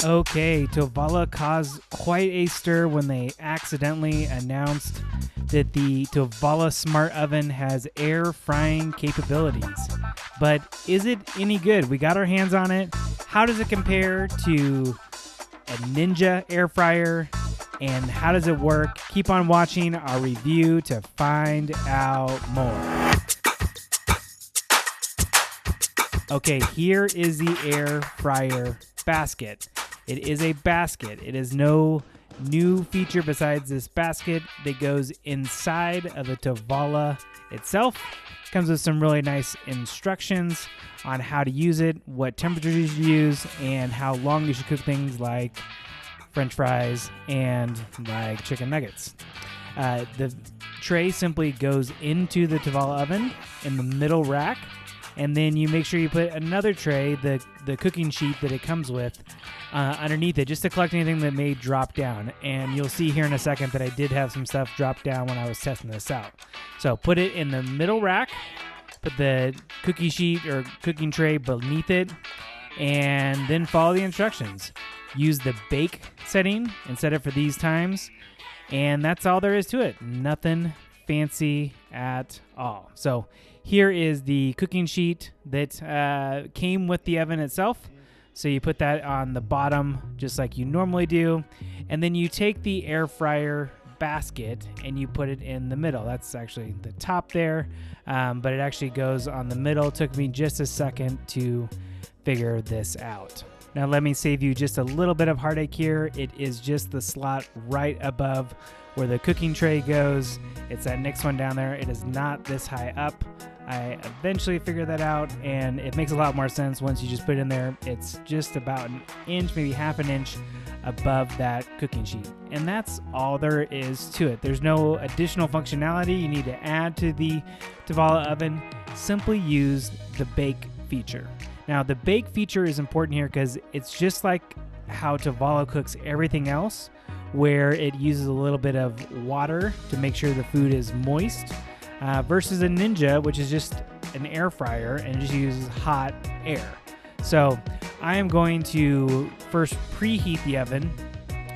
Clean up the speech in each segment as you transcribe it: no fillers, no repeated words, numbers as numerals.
Okay, Tovala caused quite a stir when they accidentally announced that the Tovala Smart Oven has air frying capabilities. But is it any good? We got our hands on it. How does it compare to a Ninja air fryer? And how does it work? Keep on watching our review to find out more. Okay, here is the air fryer basket. It is a basket. It is no new feature besides this basket that goes inside of the Tovala itself. Comes with some really nice instructions on how to use it, what temperatures you should use, and how long you should cook things like French fries and like chicken nuggets. The tray simply goes into the Tovala oven in the middle rack, and then you make sure you put another tray, the cooking sheet that it comes with, underneath it, just to collect anything that may drop down. And you'll see here in a second that I did have some stuff drop down when I was testing this out. So put it in the middle rack, put the cookie sheet or cooking tray beneath it, and then follow the instructions. Use the bake setting and set it for these times, and that's all there is to it. Nothing fancy at all. So here is the cooking sheet that came with the oven itself. So you put that on the bottom just like you normally do, and then you take the air fryer basket and you put it in the middle. That's actually the top there, but it actually goes on the middle. It took me just a second to figure this out. Now let me save you just a little bit of heartache here. It is just the slot right above where the cooking tray goes. It's that next one down there. It is not this high up. I eventually figured that out, and it makes a lot more sense once you just put it in there. It's just about an inch, maybe half an inch above that cooking sheet. And that's all there is to it. There's no additional functionality you need to add to the Tovala oven. Simply use the bake feature. Now, the bake feature is important here because it's just like how Tovala cooks everything else, where it uses a little bit of water to make sure the food is moist, versus a Ninja, which is just an air fryer and just uses hot air. So I am going to first preheat the oven.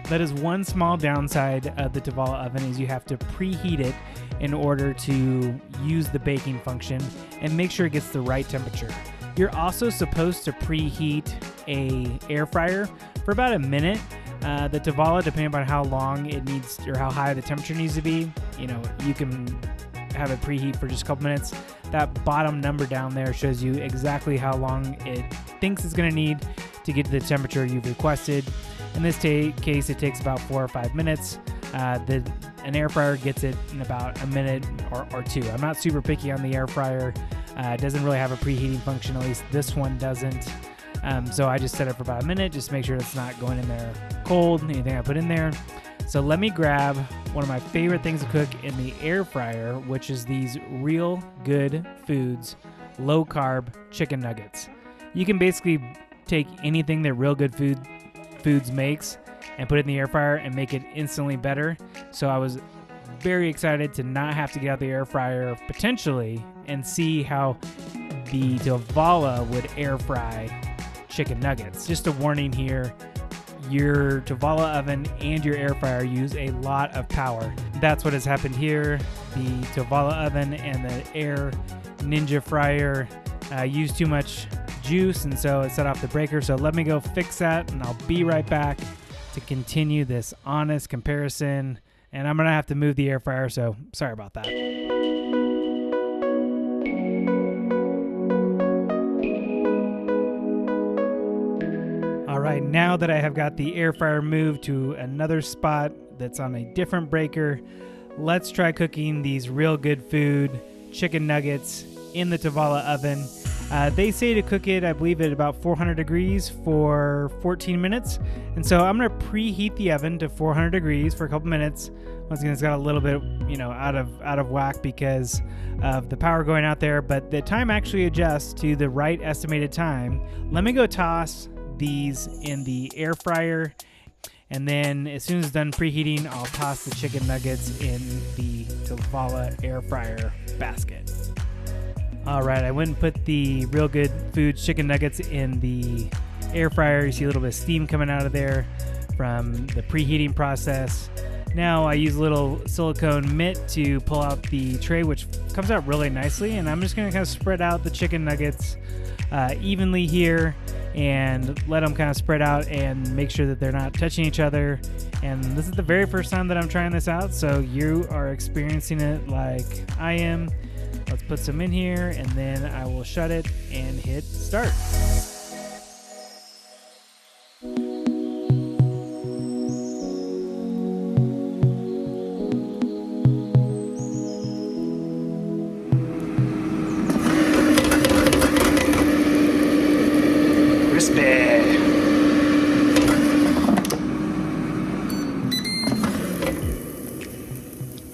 That is one small downside of the Tovala oven, is you have to preheat it in order to use the baking function and make sure it gets the right temperature. You're also supposed to preheat a air fryer for about a minute. The Tovala, depending upon how long it needs or how high the temperature needs to be, you can have it preheat for just a couple minutes. That bottom number down there shows you exactly how long it thinks it's going to need to get to the temperature you've requested. In this case, it takes about 4 or 5 minutes. An air fryer gets it in about a minute or two. I'm not super picky on the air fryer. It doesn't really have a preheating function, at least this one doesn't. So I just set it for about a minute, just to make sure it's not going in there cold, anything I put in there. So let me grab one of my favorite things to cook in the air fryer, which is these Real Good Foods low carb chicken nuggets. You can basically take anything that Real Good Foods makes and put it in the air fryer and make it instantly better. So I was very excited to not have to get out the air fryer potentially and see how the Tovala would air fry chicken nuggets. Just a warning here, your Tovala oven and your air fryer use a lot of power. That's what has happened here. The Tovala oven and the Air Ninja fryer use too much juice, and so it set off the breaker. So let me go fix that, and I'll be right back to continue this honest comparison. And I'm gonna have to move the air fryer, so sorry about that. All right, now that I have got the air fryer moved to another spot that's on a different breaker, let's try cooking these Real Good Food chicken nuggets in the Tovala oven. They say to cook it, I believe, at about 400 degrees for 14 minutes. And so I'm going to preheat the oven to 400 degrees for a couple minutes. Once again, it's got a little bit, out of whack because of the power going out there, but the time actually adjusts to the right estimated time. Let me go toss these in the air fryer, and then as soon as it's done preheating, I'll toss the chicken nuggets in the Tovala air fryer basket. All right, I went and put the Real Good Foods chicken nuggets in the air fryer. You see a little bit of steam coming out of there from the preheating process. Now I use a little silicone mitt to pull out the tray, which comes out really nicely, and I'm just going to kind of spread out the chicken nuggets evenly here and let them kind of spread out and make sure that they're not touching each other. And this is the very first time that I'm trying this out, so you are experiencing it like I am. Let's put some in here, and then I will shut it and hit start.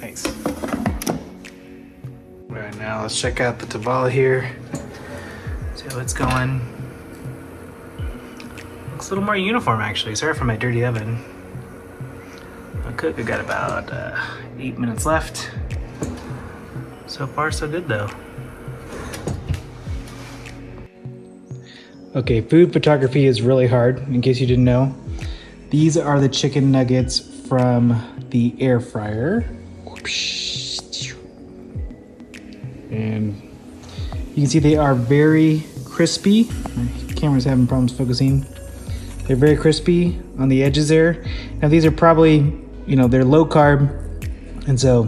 Nice. Right now, let's check out the Tovala here. See how it's going. Looks a little more uniform actually. Sorry for my dirty oven. I'll cook. I got about 8 minutes left. So far, so good though. Okay, food photography is really hard, in case you didn't know. These are the chicken nuggets from the air fryer. And you can see they are very crispy. My camera's having problems focusing. They're very crispy on the edges there. Now these are probably, you know, they're low carb, and so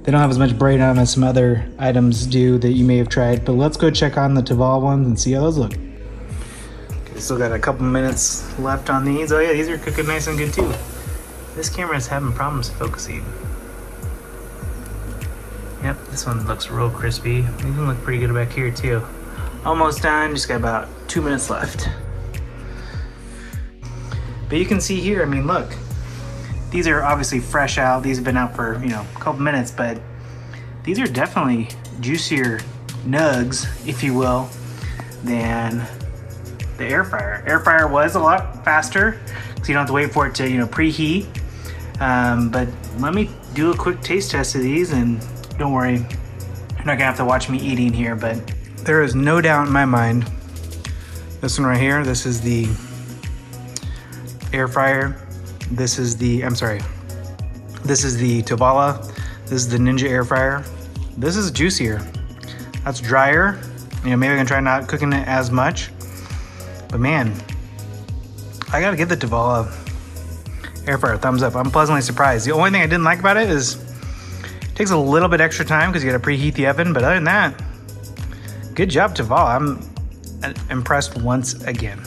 they don't have as much brain on them as some other items do that you may have tried. But let's go check on the Tovala ones and see how those look. Okay, still got a couple minutes left on these. Oh yeah, these are cooking nice and good too. This camera is having problems focusing. Yep, this one looks real crispy. These one look pretty good back here too. Almost done, just got about 2 minutes left. But you can see here, I mean, look, these are obviously fresh out. These have been out for, you know, a couple minutes, but these are definitely juicier nugs, if you will, than the air fryer. Air fryer was a lot faster, because you don't have to wait for it to, you know, preheat. But let me do a quick taste test of these, and don't worry, you're not gonna have to watch me eating here, but there is no doubt in my mind, this one right here, this is the air fryer. This is the, this is the Tovala. This is the Ninja air fryer. This is juicier. That's drier. You know, maybe I can try not cooking it as much, but man, I gotta give the Tovala air fryer a thumbs up. I'm pleasantly surprised. The only thing I didn't like about it is it takes a little bit extra time because you gotta preheat the oven, but other than that, good job, Tovala. I'm impressed once again.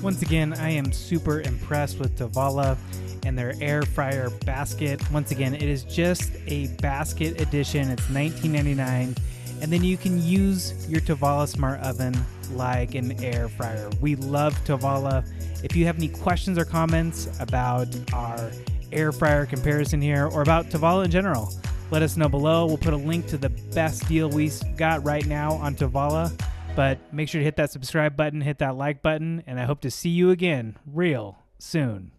Once again, I am super impressed with Tovala and their air fryer basket. Once again, it is just a basket edition. It's $19.99, and then you can use your Tovala Smart Oven like an air fryer. We love Tovala. If you have any questions or comments about our air fryer comparison here, or about Tovala in general, let us know below. We'll put a link to the best deal we got right now on Tovala. But make sure to hit that subscribe button, hit that like button, and I hope to see you again real soon.